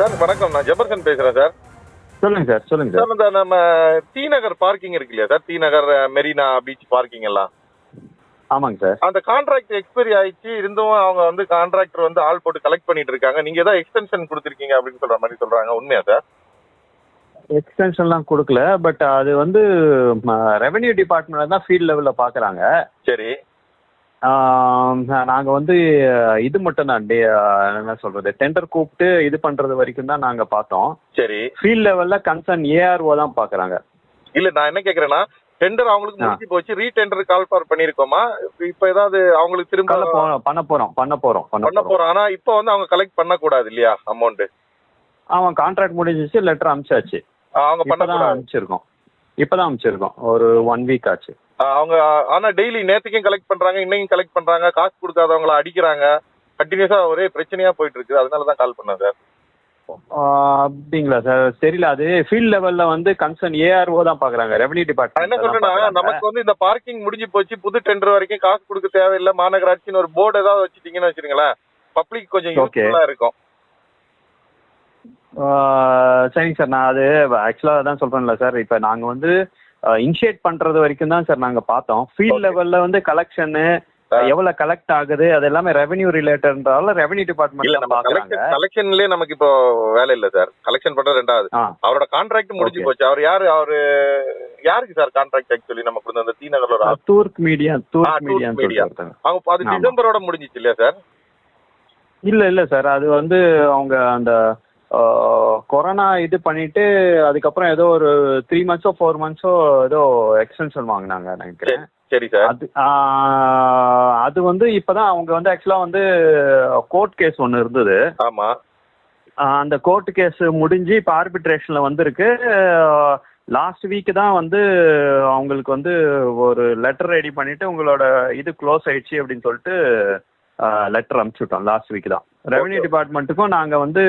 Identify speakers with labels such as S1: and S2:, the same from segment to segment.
S1: Sir வணக்கம், நான் Jefferson பேசுறேன் சார்.
S2: சொல்லுங்க சார். சொல்லுங்க
S1: சார்
S2: சார்.
S1: இந்த நம்ம டி நகர் பார்க்கிங் இருக்கு இல்லையா சார், டி நகர் மெரினா பீச் பார்க்கிங் எல்லாம்,
S2: ஆமாங்க சார்.
S1: அந்த கான்ட்ராக்ட் எக்ஸ்பைரி ஆயிடுச்சு, இருந்தும் அவங்க வந்து கான்ட்ராக்டர் வந்து ஆள் போட்டு கலெக்ட் பண்ணிட்டு இருக்காங்க. நீங்க ஏதாவது எக்ஸ்டென்ஷன் கொடுத்துருக்கீங்க அப்படின்னு சொல்ற மாதிரி சொல்றாங்க, உண்மையா சார்?
S2: எக்ஸ்டென்ஷன்லாம் கொடுக்கல. பட் அது வந்து ரெவென்யூ டிபார்ட்மெண்ட் தான் ஃபீல்ட் லெவலில் பார்க்குறாங்க.
S1: சரி
S2: நாங்கள் வந்து இது மட்டும் தான் என்ன சொல்கிறது, டெண்டர் கூப்பிட்டு இது பண்ணுறது வரைக்கும் தான் நாங்கள் பார்த்தோம்.
S1: சரி.
S2: ஃபீல்ட் லெவலில் கன்சர்ன் ஏஆர்ஓ தான் பார்க்குறாங்க.
S1: இல்ல நான் என்ன கேக்குறேன்னா, டெண்டர் அவங்களுக்கு முடிஞ்சு போச்சு, ரீடெண்டர் கால் ஃபார் பண்ணிருக்கோமா, இப்ப ஏதாவது அவங்களுக்கு திரும்ப
S2: பண்ண போகிறோம்.
S1: ஆனா இப்ப வந்து அவங்க கலெக்ட் பண்ண கூடாது இல்லையா அமௌண்ட்?
S2: அவன் கான்ட்ராக்ட் முடிஞ்சிச்சு, லெட்டர் அனுப்பிச்சாச்சு.
S1: அவங்க
S2: இப்பதான் அனுப்பிச்சிருக்கோம். ஒரு 1 வீக் ஆச்சு.
S1: அவங்க ஆனா டெய்லி நேத்துக்கும் கலெக்ட் பண்றாங்க, இன்னைக்கும் கலெக்ட் பண்றாங்க, காசு கொடுக்காதவங்கள அடிக்கிறாங்க, கண்டினியூஸா ஒரே பிரச்சனையா போயிட்டு இருக்கு. அதனாலதான் கால் பண்ணேன் சார்.
S2: அப்படிங்களா சார்? தெரியல. அது ஃபீல்ட் லெவல்ல வந்து கன்சர்ன் ஏஆர்ஓ தான் பாக்குறாங்க, ரெவென்யூ டிபார்ட்மெண்ட்.
S1: என்ன சொல்றேன்னா, நமக்கு வந்து இந்த பார்க்கிங் முடிஞ்சு போச்சு, புது டெண்டர் வரைக்கும் காசு கொடுக்க தேவையில்லை, மாநகராட்சின்னு ஒரு போர்டு ஏதாவது வச்சுட்டீங்கன்னு வச்சுருங்களேன், பப்ளிக் கொஞ்சம் யூஸ்ஃபுல்லா இருக்கும்.
S2: சரிங்க சார். நான் அது ஆக்சுவலாக தான் சொல்கிறேன்ல சார், இப்போ நாங்கள் வந்து இனிஷியேட் பண்ணுறது வரைக்கும் தான் சார் நாங்கள் பார்த்தோம். ஃபீல்ட் லெவலில் வந்து கலெக்ஷனு எவ்வளோ கலெக்ட் ஆகுது அது எல்லாமே ரெவென்யூ ரிலேட்டட்னால ரெவென்யூ டிபார்ட்மெண்ட்
S1: கலெக்ஷன்லயே நமக்கு இப்போ வேலை இல்லை சார். கலெக்ஷன் பண்றது ரெண்டாவது. அவரோட கான்ட்ராக்ட் முடிஞ்சு போச்சு. அவர் யாருக்கு சார் கான்ட்ராக்ட் ஆக்சுவலி நம்ம கொடுத்த அந்த டி நகர்ல
S2: டூர்க் மீடியா
S1: அவங்க அது டிசம்பரோட முடிஞ்சிச்சு இல்லையா சார்?
S2: இல்லை சார், அது வந்து அவங்க அந்த கொரோனா இது பண்ணிட்டு அதுக்கப்புறம் ஏதோ ஒரு 3 months 4 months ஏதோ எக்ஸ்டென்ஷன் வாங்கினாங்க நினைக்கிறேன்.
S1: சரி சார்.
S2: அது வந்து இப்பதான் அவங்க வந்து ஆக்சுவலா வந்து கோர்ட் கேஸ் ஒன்று இருந்தது.
S1: ஆமா.
S2: அந்த கோர்ட் கேஸ் முடிஞ்சு இப்போ ஆர்பிட்ரேஷன்ல வந்திருக்கு. லாஸ்ட் வீக் தான் வந்து அவங்களுக்கு வந்து ஒரு லெட்டர் ரெடி பண்ணிட்டு உங்களோட இது க்ளோஸ் ஆயிடுச்சு அப்படின்னு சொல்லிட்டு லெட்டர் அனுப்பிச்சுட்டோம். லாஸ்ட் வீக் தான் ரெவென்யூ டிபார்ட்மெண்ட்டுக்கும் நாங்கள் வந்து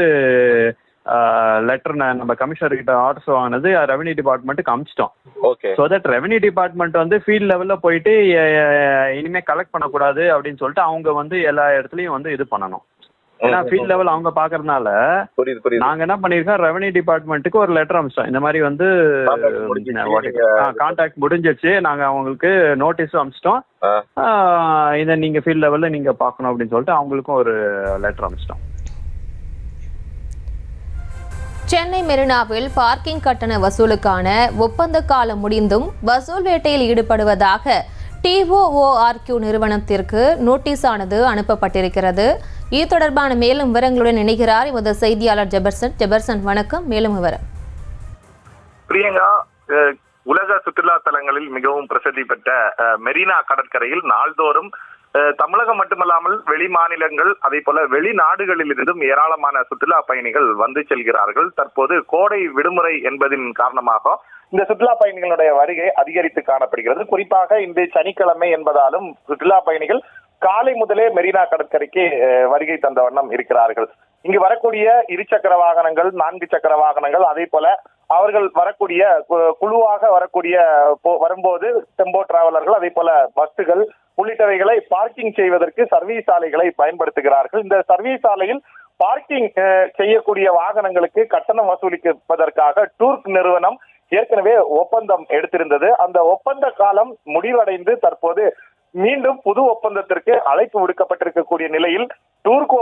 S2: லெட்டர் நம்ம கமிஷனர் கிட்ட ஆர்டர்ஸ் வாங்கினது ரெவென்யூ டிபார்ட்மெண்ட்டுக்கு அனுப்பிச்சிட்டோம்.
S1: Okay.
S2: So that revenue department வந்து ஃபீல்ட் லெவலில் போயிட்டு இனிமேல் கலெக்ட் பண்ணக்கூடாது அப்படின்னு சொல்லிட்டு அவங்க வந்து எல்லா இடத்துலையும் வந்து இது பண்ணணும். ஏன்னா ஃபீல்ட் லெவல் அவங்க பாக்குறதுனால நாங்க என்ன பண்ணிருக்கோம், ரெவென்யூ டிபார்ட்மெண்ட்டுக்கு ஒரு லெட்டர் அனுப்பிச்சோம். இந்த மாதிரி வந்து கான்டாக்ட் முடிஞ்சிச்சு, நாங்க அவங்களுக்கு நோட்டீஸும் அனுப்பிச்சிட்டோம், இதை நீங்க ஃபீல்ட் லெவல்ல நீங்க பாக்கணும் அப்படின்னு சொல்லிட்டு அவங்களுக்கும் ஒரு லெட்டர் அனுப்பிச்சிட்டோம்.
S3: சென்னை மெரினாவில் பார்க்கிங் கட்டண வசூலுக்கான ஒப்பந்த காலம் முடிந்தும் வசூல் வேட்டையில் ஈடுபடுவதாக TOORQ நிறுவனத்திற்கு நோட்டீஸ் ஆனது அனுப்பப்பட்டிருக்கிறது. இது தொடர்பான மேலும் விவரங்களுடன் இணைகிறார் எமது செய்தியாளர் ஜெபர்சன். வணக்கம். மேலும் விவரம்.
S4: பிரியங்கா, உலக சுற்றுலா தலங்களில் மிகவும் பிரசித்தி பெற்ற மெரினா கடற்கரையில் நாள்தோறும் தமிழகம் மட்டுமல்லாமல் வெளி மாநிலங்கள் அதே போல வெளிநாடுகளில் இருந்தும் ஏராளமான சுற்றுலா பயணிகள் வந்து செல்கிறார்கள். தற்போது கோடை விடுமுறை என்பதின் காரணமாக இந்த சுற்றுலா பயணிகளுடைய வருகை அதிகரித்து காணப்படுகிறது. குறிப்பாக இன்று சனிக்கிழமை என்பதாலும் சுற்றுலா பயணிகள் காலை முதலே மெரினா கடற்கரைக்கு வருகை தந்த வண்ணம் இருக்கிறார்கள். இங்கு வரக்கூடிய 2 சக்கர வாகனங்கள், 4 சக்கர வாகனங்கள், அதே போல அவர்கள் வரக்கூடிய குழுவாக வரக்கூடிய வரும்போது டெம்போ டிராவலர்கள், அதே போல பஸ்ஸுகள் உள்ளிட்டவைகளை பார்க்கிங் செய்வதற்கு சர்வீஸ் சாலைகளை பயன்படுத்துகிறார்கள். இந்த சர்வீஸ் சாலையில் பார்க்கிங் செய்யக்கூடிய வாகனங்களுக்கு கட்டணம் வசூலிப்பதற்காக டூர்க் நிறுவனம் ஏற்கனவே ஒப்பந்தம் எடுத்திருந்தது. அந்த ஒப்பந்த காலம் முடிவடைந்து தற்போது மீண்டும் புது ஒப்பந்தத்திற்கு அழைப்பு விடுக்கப்பட்டிருக்கக்கூடிய நிலையில் டூர்க்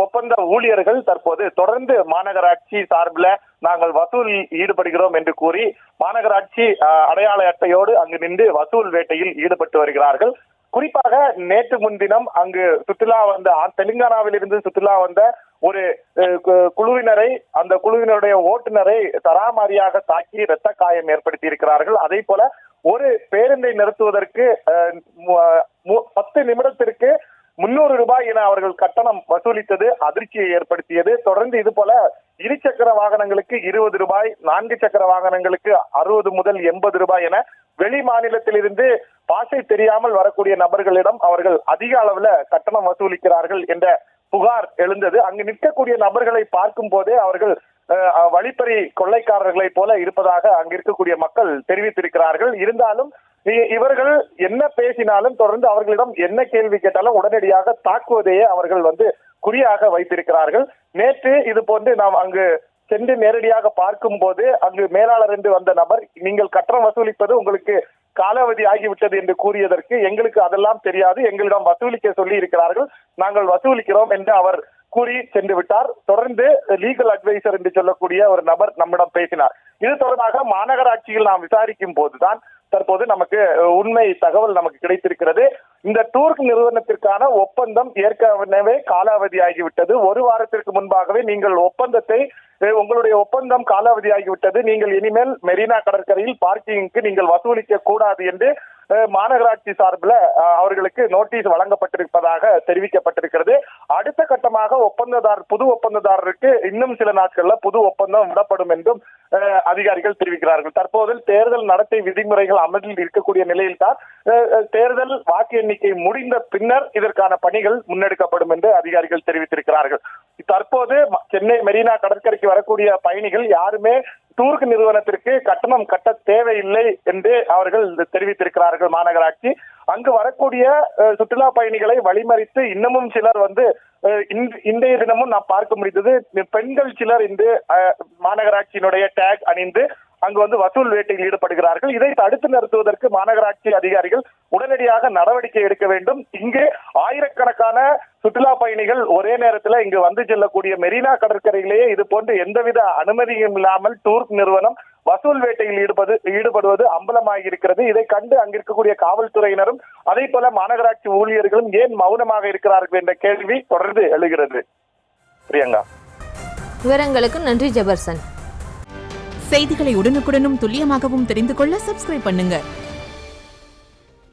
S4: ஒப்பந்த ஊழியர்கள் தற்போது தொடர்ந்து மாநகராட்சி சார்பில் நாங்கள் வசூலில் ஈடுபடுகிறோம் என்று கூறி மாநகராட்சி அடையாள அட்டையோடு அங்கு நின்று வசூல் வேட்டையில் ஈடுபட்டு வருகிறார்கள். குறிப்பாக நேற்று முன்தினம் அங்கு சுற்றுலா வந்த தெலுங்கானாவில் இருந்து சுற்றுலா வந்த ஒரு குழுவினரை, அந்த குழுவினருடைய ஓட்டுநரை தராமாரியாக தாக்கி இரத்த காயம் ஏற்படுத்தி இருக்கிறார்கள். அதே போல ஒரு பேருந்தை நிறுத்துவதற்கு 10 நிமிடத்திற்கு 300 ரூபாய் என அவர்கள் கட்டணம் வசூலித்தது அதிர்ச்சியை ஏற்படுத்தியது. தொடர்ந்து இது போல 2 சக்கர வாகனங்களுக்கு 20 ரூபாய், 4 சக்கர வாகனங்களுக்கு 60 முதல் 80 ரூபாய் என வெளி மாநிலத்திலிருந்து பாஷை தெரியாமல் வரக்கூடிய நபர்களிடம் அவர்கள் அதிக அளவுல கட்டணம் வசூலிக்கிறார்கள் என்ற புகார் எழுந்தது. அங்கு நிற்கக்கூடிய நபர்களை பார்க்கும் போதே அவர்கள் வழிப்பறி கொள்ளைக்காரர்களை போல இருப்பதாக அங்கு இருக்கக்கூடிய மக்கள் தெரிவித்திருக்கிறார்கள். இருந்தாலும் இவர்கள் என்ன பேசினாலும் தொடர்ந்து அவர்களிடம் என்ன கேள்வி கேட்டாலும் உடனடியாக தாக்குவதையே அவர்கள் குறியாக வைத்திருக்கிறார்கள். நேற்று இது போன்று நாம் அங்கு சென்று நேரடியாக பார்க்கும் போது அங்கு மேலாளர் என்று வந்த நபர், நீங்கள் கட்டணம் வசூலிப்பது உங்களுக்கு காலாவதி ஆகிவிட்டது என்று கூறியதற்கு, எங்களுக்கு அதெல்லாம் தெரியாது, எங்களிடம் வசூலிக்க சொல்லி இருக்கிறார்கள், நாங்கள் வசூலிக்கிறோம் என்று அவர் கூறி சென்று விட்டார். தொடர்ந்து லீகல் அட்வைசர் என்று சொல்லக்கூடிய ஒரு நபர் நம்மிடம் பேசினார். இது தொடர்பாக மாநகராட்சியில் நாம் விசாரிக்கும் போதுதான் தற்போது நமக்கு உண்மை தகவல் நமக்கு கிடைத்திருக்கிறது. இந்த டூர் நிறுவனத்திற்கான ஒப்பந்தம் ஏற்கனவே காலாவதி ஆகிவிட்டது. ஒரு வாரத்திற்கு முன்பாகவே நீங்கள் உங்களுடைய ஒப்பந்தம் காலாவதி ஆகிவிட்டது, நீங்கள் இனிமேல் மெரினா கடற்கரையில் பார்க்கிங்க்கு நீங்கள் வசூலிக்க கூடாது என்று மாநகராட்சி சார்பில் அவர்களுக்கு நோட்டீஸ் வழங்கப்பட்டிருப்பதாக தெரிவிக்கப்பட்டிருக்கிறது. அடுத்த கட்டமாக புது ஒப்பந்ததாரருக்கு இன்னும் சில நாட்கள்ல புது ஒப்பந்தம் விடப்படும் என்றும் அதிகாரிகள் தெரிவிக்கிறார்கள். தற்போது தேர்தல் நடத்தை விதிமுறைகள் அமலில் இருக்கக்கூடிய நிலையில் தான் தேர்தல் வாக்கு எண்ணிக்கை முடிந்த பின்னர் இதற்கான பணிகள் முன்னெடுக்கப்படும் என்று அதிகாரிகள் தெரிவித்திருக்கிறார்கள். தற்போது சென்னை மெரினா கடற்கரைக்கு வரக்கூடிய பயணிகள் யாருமே டூர் நிறுவனத்திற்கு கட்டணம் கட்ட தேவையில்லை என்று அவர்கள் தெரிவித்திருக்கிறார்கள். மாநகராட்சி அங்கு வரக்கூடிய சுற்றுலா பயணிகளை வழிமறித்து இன்னமும் சிலர் இன்றைய தினமும் நாம் பார்க்க முடிந்தது, பெண்கள் சிலர் இன்று மாநகராட்சியினுடைய டேக் அணிந்து அங்கு வசூல் வேட்டையில் ஈடுபடுகிறார்கள். இதை தடுத்து நிறுத்துவதற்கு மாநகராட்சி அதிகாரிகள் உடனடியாக நடவடிக்கை எடுக்க வேண்டும். இங்கு ஆயிரக்கணக்கான சுற்றுலா பயணிகள் ஒரே நேரத்தில் இங்கு வந்து செல்லக்கூடிய மெரினா கடற்கரையிலேயே இது போன்று எந்தவித அனுமதியும் இல்லாமல் டூர் நிறுவனம் வசூல் வேட்டையில் ஈடுபடுவது அம்பலமாகி இருக்கிறது. இதை கண்டு அங்கிருக்கக்கூடிய காவல்துறையினரும் அதே போல மாநகராட்சி ஊழியர்களும் ஏன் மௌனமாக இருக்கிறார்கள் என்ற கேள்வி தொடர்ந்து எழுகிறது. பிரியங்கா,
S3: விவரங்களுக்கு நன்றி ஜெபர்சன்.
S5: செய்திகளை உடனுக்குடனும் துல்லியமாகவும் தெரிந்து கொள்ள சப்ஸ்கிரைப் பண்ணுங்க.